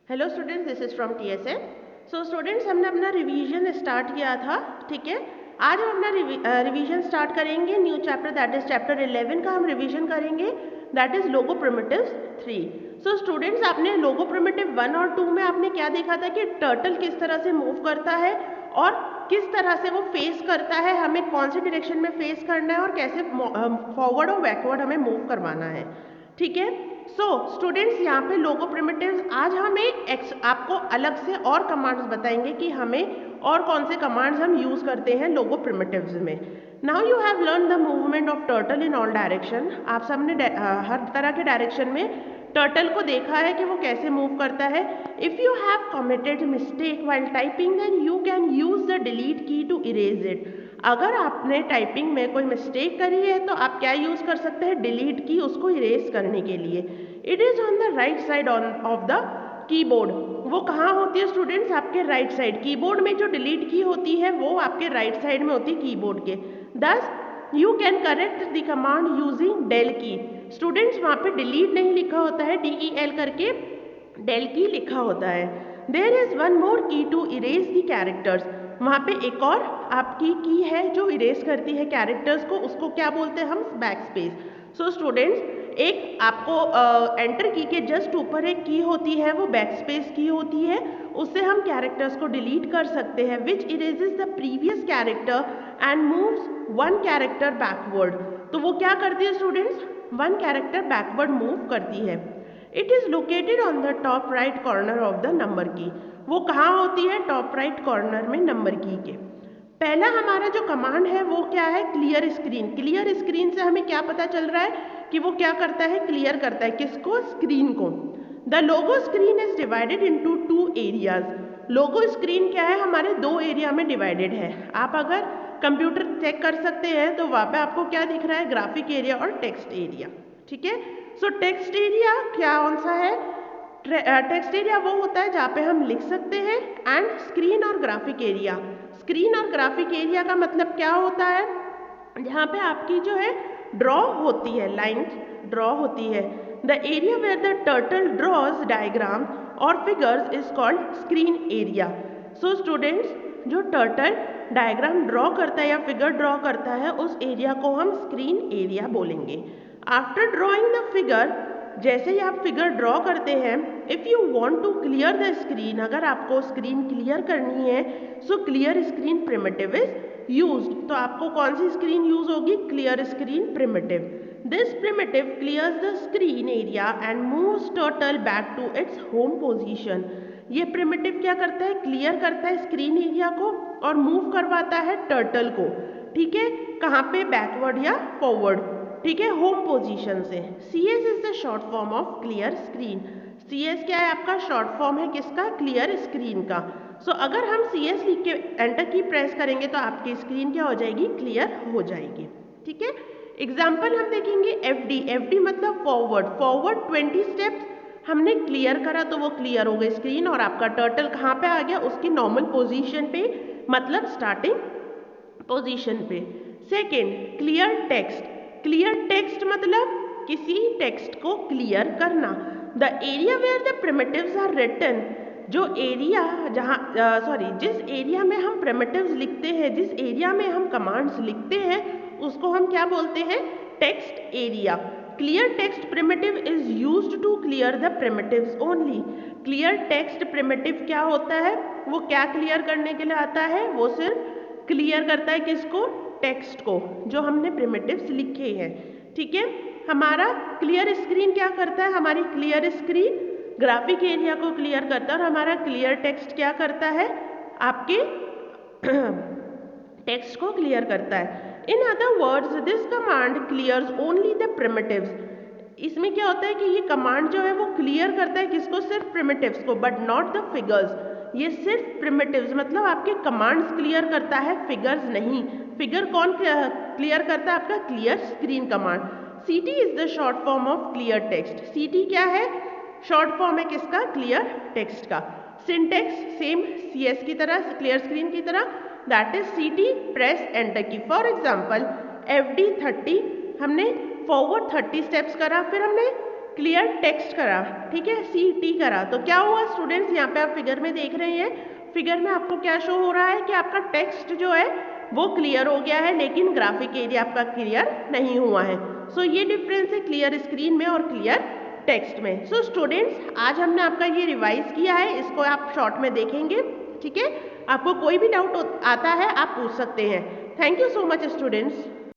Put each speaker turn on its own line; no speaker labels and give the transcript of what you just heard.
Hello students, this is from TSN। So students, हमने अपना revision start किया था, ठीक है। आज हम अपना रिवीजन स्टार्ट करेंगे। New chapter that is chapter 11 का हम रिवीजन करेंगे, that is logo primitives 3। So students, आपने लोगो प्रिमिटिव 1 और 2 में आपने क्या देखा था कि टर्टल किस तरह से मूव करता है और किस तरह से वो फेस करता है, हमें कौन से डायरेक्शन में फेस करना है और कैसे फॉरवर्ड और बैकवर्ड हमें मूव करवाना है, ठीक है। सो स्टूडेंट्स, यहाँ पे लोगो प्रिमिटिव्स, आज हम आपको अलग से और कमांड्स बताएंगे कि हमें और कौन से कमांड्स हम यूज करते हैं लोगो प्रिमिटिव्स में। Now you have learn the movement of turtle in all direction. आप सबने हर तरह के डायरेक्शन में टर्टल को देखा है कि वो कैसे मूव करता है। If you have committed mistake while typing then you can use the delete key to erase it. अगर आपने टाइपिंग में कोई मिस्टेक करी है तो आप क्या यूज कर सकते हैं, डिलीट की, उसको इरेज करने के लिए। It is on the right side of the keyboard. वो कहाँ होती है स्टूडेंट्स, आपके राइट साइड। कीबोर्ड में जो डिलीट की होती है वो आपके राइट साइड में होती है कीबोर्ड के। Thus you can correct the command using del key. Students, वहाँ पे डिलीट नहीं लिखा होता है, DEL करके डेल की लिखा होता है। देयर इज वन मोर की टू इरेज द कैरेक्टर्स। वहाँ पे एक और आपकी की है जो इरेज करती है कैरेक्टर्स को, उसको क्या बोलते हैं हम, बैक स्पेस। सो स्टूडेंट्स, एक आपको एंटर की के जस्ट ऊपर एक की होती है, वो बैक स्पेस की होती है, उससे हम कैरेक्टर्स को डिलीट कर सकते हैं। Which erases the previous character and moves one character backward. तो वो क्या करती है students, one character backward move करती है। It is located on the top right corner of the number key. वो कहाँ होती है, टॉप राइट कॉर्नर में नंबर की के। पहला हमारा जो कमांड है वो क्या है, क्लियर स्क्रीन। क्लियर स्क्रीन से हमें क्या पता चल रहा है कि वो क्या करता है, क्लियर करता है किसको, स्क्रीन को। The logo screen is divided into 2 areas. Logo screen क्या है, हमारे 2 एरिया में डिवाइडेड है। आप अगर कंप्यूटर चेक कर सकते हैं तो वहाँ पे आपको क्या दिख रहा है, ग्राफिक एरिया और टेक्स्ट एरिया, ठीक है। सो टेक्स्ट एरिया क्या कौन सा है, टेक्स्ट एरिया वो होता है जहाँ पे हम लिख सकते हैं। एंड स्क्रीन और ग्राफिक एरिया, स्क्रीन और ग्राफिक एरिया का मतलब क्या होता है, जहाँ पे आपकी जो है ड्रॉ होती है, लाइन्स ड्रॉ होती है। The area where the turtle draws diagram और figures is called screen area. So students, जो टर्टल डायग्राम ड्रॉ करता है या फिगर ड्रॉ करता है, उस एरिया को हम स्क्रीन एरिया बोलेंगे। आफ्टर ड्रॉइंग द फिगर, जैसे ही आप फिगर ड्रॉ करते हैं, if you want to clear the screen, अगर आपको स्क्रीन क्लियर करनी है, so clear screen primitive is used. तो आपको कौन सी स्क्रीन यूज होगी, clear screen primitive. This primitive clears the screen area and moves turtle back to its home position. ये प्रिमिटिव क्या करता है, क्लियर करता है स्क्रीन एरिया को और मूव करवाता है टर्टल को, ठीक है। कहाँ पे, बैकवर्ड या फॉरवर्ड, ठीक है, होम पोजीशन से। CS is the short form of clear screen. CS क्या है, आपका शॉर्ट फॉर्म है किसका, क्लियर स्क्रीन का। सो अगर हम CS लिख के एंटर की प्रेस करेंगे तो आपकी स्क्रीन क्या हो जाएगी, क्लियर हो जाएगी, ठीक है। एग्जाम्पल हम देखेंगे FD मतलब फॉरवर्ड। फॉरवर्ड 20 स्टेप्स हमने क्लियर करा तो वो क्लियर हो गई स्क्रीन और आपका टर्टल कहाँ पे आ गया, उसकी नॉर्मल पोजीशन पे, मतलब स्टार्टिंग पोजीशन पे। Second, clear text. Clear text मतलब किसी टेक्स्ट को क्लियर करना। The area where the primitives are written, जो एरिया जिस एरिया में हम प्रिमिटिव्स लिखते हैं, जिस एरिया में हम कमांड्स लिखते हैं, उसको हम क्या बोलते हैं, text area. Clear text primitive is used to clear the primitives only. Clear text primitive क्या होता है, वो क्या क्लियर करने के लिए आता है, वो सिर्फ क्लियर करता है किसको, टेक्स्ट को, जो हमने प्रिमिटिव्स लिखे हैं, ठीक है। हमारा क्लियर स्क्रीन क्या करता है, हमारी क्लियर स्क्रीन ग्राफिक एरिया को क्लियर करता है और हमारा क्लियर टेक्स्ट क्या करता है, आपके टेक्स्ट को क्लियर करता है। In other words, this command clears only the primitives. इसमें क्या होता है कि ये कमांड जो है वो क्लियर करता है किसको, सिर्फ प्रिमिटिव्स को, बट नॉट द फिगर्स। ये सिर्फ प्रिमिटिव्स मतलब आपके कमांड्स क्लियर करता है, फिगर्स नहीं। फिगर कौन क्लियर करता है, आपका clear screen command. CT is the short form of clear text. CT क्या है, शॉर्ट फॉर्म है किसका, क्लियर टेक्स्ट का। सिंटेक्स सेम CS की तरह, क्लियर स्क्रीन की तरह, that is CT press enter की। फॉर एग्जाम्पल FD 30, हमने फॉरवर्ड 30 स्टेप्स करा, फिर हमने क्लियर टेक्स्ट करा, ठीक है, CT करा, तो क्या हुआ स्टूडेंट्स, यहाँ पे आप फिगर में देख रहे हैं, फिगर में आपको क्या शो हो रहा है कि आपका टेक्स्ट जो है वो क्लियर हो गया है, लेकिन ग्राफिक एरिया आपका क्लियर नहीं हुआ है। सो ये डिफरेंस है क्लियर स्क्रीन में और क्लियर टेक्स्ट में। सो स्टूडेंट्स आज हमने आपका ये रिवाइज किया है, इसको आप शॉर्ट में देखेंगे, ठीक है। आपको कोई भी डाउट आता है आप पूछ सकते हैं। Thank you so much students.